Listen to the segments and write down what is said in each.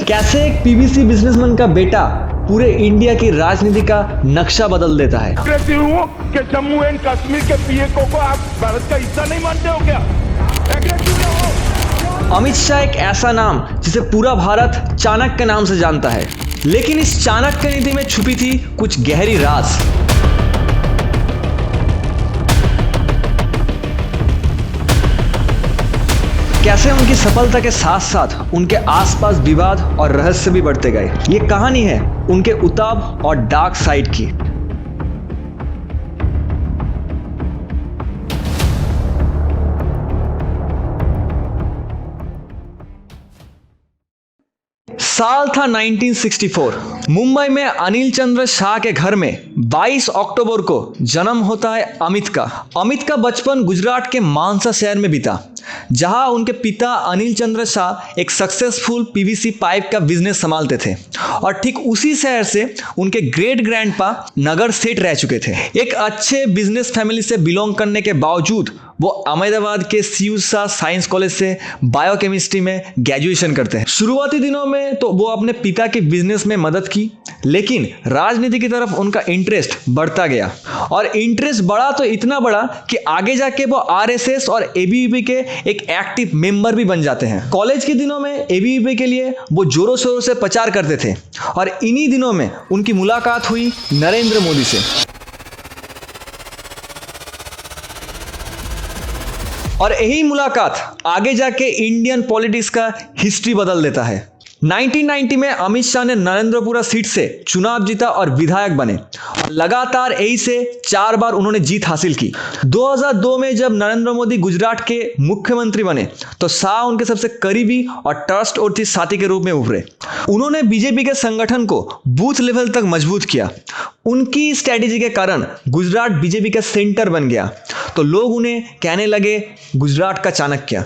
कैसे एक PVC businessman का बेटा पूरे इंडिया की राजनीति का नक्शा बदल देता है। कहती हूँ कि जम्मू एंड कश्मीर के पीएको को आप भारत का हिस्सा नहीं मानते हो क्या? एग्रेसिव रहो। अमित शाह एक ऐसा नाम जिसे पूरा भारत चाणक्य के नाम से जानता है, लेकिन इस चाणक्य नीति में छुपी थी कुछ गहरी राज। कैसे उनकी सफलता के साथ साथ उनके आसपास विवाद और रहस्य भी बढ़ते गए। ये कहानी है उनके उतार और डार्क साइड की। साल था 1964। मुंबई में अनिल चंद्र शाह के घर में 22 अक्टूबर को जन्म होता है अमित का। अमित का बचपन गुजरात के मानसा शहर में बीता, जहां उनके पिता अनिल चंद्र शाह एक सक्सेसफुल पीवीसी पाइप का बिजनेस संभालते थे और ठीक उसी शहर से उनके ग्रेट ग्रैंडपा नगर सेठ रह चुके थे। एक अच्छे बिजनेस फैमिली से बिलोंग करने के बावजूद वो अहमदाबाद के सीयूसा साइंस कॉलेज से बायोकेमिस्ट्री में ग्रेजुएशन करते हैं। शुरुआती दिनों में तो वो अपने पिता के बिजनेस में मदद की, लेकिन राजनीति की तरफ उनका इंटरेस्ट बढ़ता गया और इंटरेस्ट बढ़ा तो इतना बढ़ा कि आगे जाके वो आरएसएस और एबीवीपी के एक एक्टिव मेंबर भी बन जाते हैं। कॉलेज के दिनों में एबीवीपी के लिए वो जोरों शोरों से प्रचार करते थे और इन्हीं दिनों में उनकी मुलाकात हुई नरेंद्र मोदी से। और यही मुलाकात आगे जाके इंडियन पॉलिटिक्स का हिस्ट्री बदल देता है। 1990 में अमित शाह ने नरेंद्रपुरा सीट से चुनाव जीता और विधायक बने और लगातार यही से 4 बार उन्होंने जीत हासिल की। 2002 में जब नरेंद्र मोदी गुजरात के मुख्यमंत्री बने तो शाह उनके सबसे करीबी और ट्रस्टवर्थी साथी के रूप में उभरे। उन्होंने बीजेपी के संगठन को बूथ लेवल तक मजबूत किया। उनकी स्ट्रैटेजी के कारण गुजरात बीजेपी का सेंटर बन गया तो लोग उन्हें कहने लगे गुजरात का चाणक्य।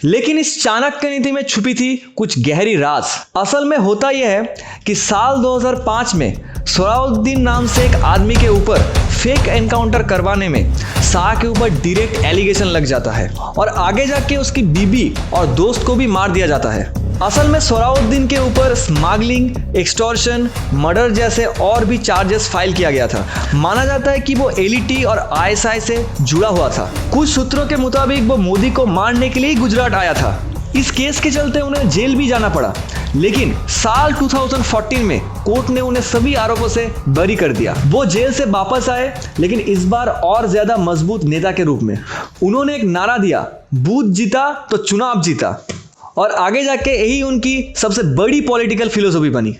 लेकिन इस चाणक्य नीति में छुपी थी कुछ गहरी राज। असल में होता यह है कि साल 2005 में सोहराउद्दीन नाम से एक आदमी के ऊपर फेक एनकाउंटर करवाने में शाह के ऊपर डायरेक्ट एलिगेशन लग जाता है और आगे जाके उसकी बीबी और दोस्त को भी मार दिया जाता है। असल में सोहराउद्दीन के ऊपर स्मगलिंग, एक्सटॉर्शन, मर्डर जैसे और भी चार्जेस फाइल किया गया था। माना जाता है कि वो एलईटी और आईएसआई से जुड़ा हुआ था। कुछ सूत्रों के मुताबिक वो मोदी को मारने के लिए ही गुजरात आया था। इस केस के चलते उन्हें जेल भी जाना पड़ा, लेकिन साल 2014 में कोर्ट ने उन्हें सभी आरोपों से बरी कर दिया। वो जेल से वापस आए, लेकिन इस बार और ज्यादा मजबूत नेता के रूप में। उन्होंने एक नारा दिया, बूथ जीता तो चुनाव जीता, और आगे जाके यही उनकी सबसे बड़ी पॉलिटिकल फिलोसॉफी बनी।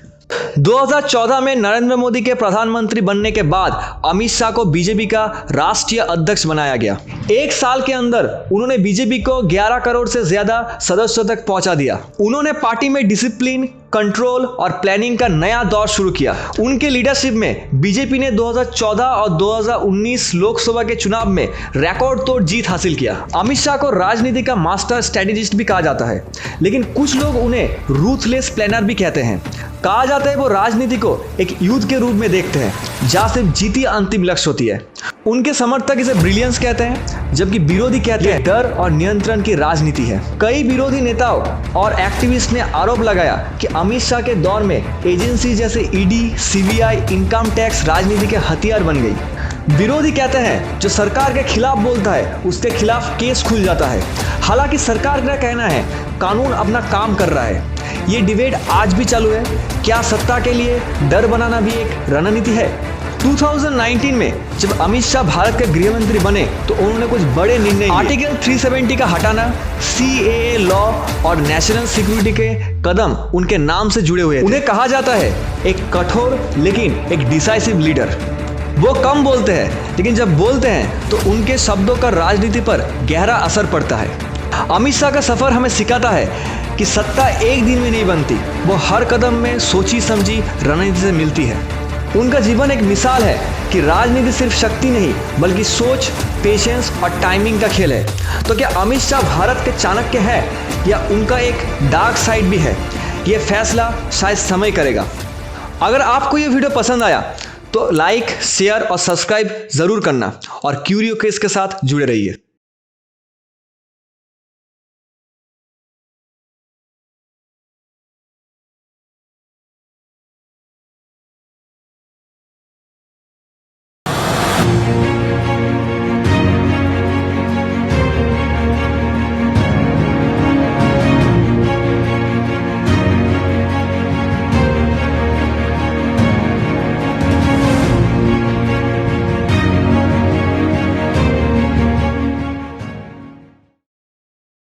2014 में नरेंद्र मोदी के प्रधानमंत्री बनने के बाद अमित शाह को बीजेपी का राष्ट्रीय अध्यक्ष बनाया गया। 1 साल के अंदर उन्होंने बीजेपी को 11 करोड़ से ज्यादा सदस्यों तक पहुंचा दिया। उन्होंने पार्टी में डिसिप्लिन, कंट्रोल और प्लानिंग का नया दौर शुरू किया। उनके लीडरशिप में बीजेपी ने 2014 और 2019 लोकसभा के चुनाव में रिकॉर्ड तोड़ जीत हासिल किया। अमित शाह को राजनीति का मास्टर स्ट्रेटेजिस्ट भी कहा जाता है, लेकिन कुछ लोग उन्हें रूथलेस प्लानर भी कहते हैं। कहा जाता है वो राजनीति को एक युद्ध के रूप में देखते हैं जहां सिर्फ जीत ही अंतिम लक्ष्य होती है। उनके समर्थक इसे ब्रिलियंस कहते हैं, जबकि विरोधी कहते हैं डर और नियंत्रण की राजनीति है। कई विरोधी नेताओं और एक्टिविस्ट ने आरोप लगाया कि अमित शाह के दौर में एजेंसी जैसे ईडी, सीबीआई, इनकम टैक्स राजनीति के हथियार बन गई। विरोधी कहते हैं जो सरकार के खिलाफ बोलता है उसके खिलाफ केस खुल जाता है। हालांकि सरकार का कहना है कानून अपना काम कर रहा है। ये डिबेट आज भी चालू है। क्या सत्ता के लिए डर बनाना भी एक रणनीति है? 2019 में जब अमित शाह भारत के गृह मंत्री बने तो उन्होंने कुछ बड़े निर्णय। आर्टिकल 370 का हटाना, सीएए लॉ और नेशनल सिक्योरिटी के कदम उनके नाम से जुड़े हुए थे। उन्हें कहा जाता है एक कठोर लेकिन एक डिसाइसिव लीडर। वो कम बोलते हैं, लेकिन जब बोलते हैं तो उनके शब्दों का राजनीति पर गहरा असर पड़ता है। अमित शाह का सफर हमें सिखाता है कि सत्ता एक दिन में नहीं बनती, वो हर कदम में सोची समझी रणनीति से मिलती है। उनका जीवन एक मिसाल है कि राजनीति सिर्फ शक्ति नहीं बल्कि सोच, पेशेंस और टाइमिंग का खेल है। तो क्या अमित शाह भारत के चाणक्य है या उनका एक डार्क साइड भी है? ये फैसला शायद समय करेगा। अगर आपको ये वीडियो पसंद आया तो लाइक, शेयर और सब्सक्राइब जरूर करना और क्यूरियो केस के साथ जुड़े रहिए।